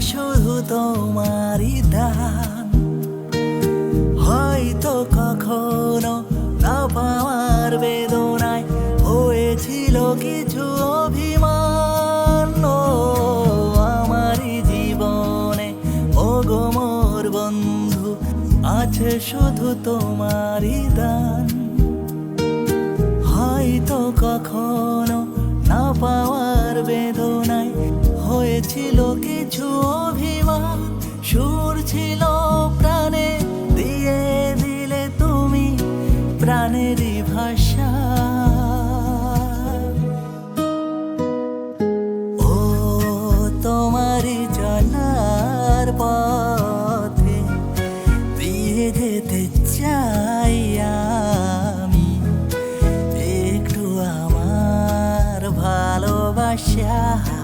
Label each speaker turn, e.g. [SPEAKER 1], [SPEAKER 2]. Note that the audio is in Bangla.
[SPEAKER 1] শুধু তোমারই দান। হয়তো কখনো না পাওয়ার বেদনায় হয়েছিল কিছু অভিমান। ও আমারই জীবনে ওগো মোর বন্ধু, আছে শুধু তোমারই দান। হয়তো কখনো না পাওয়ার বেদনায় হয়েছিল কিছু অভিমান। সুর ছিল প্রাণে, দিয়ে দিলে তুমি প্রাণেরই ভাষা। ও তোমারই চলার পথে দিয়ে যেতে চাই আমি একটু আমার ভালোবাসা।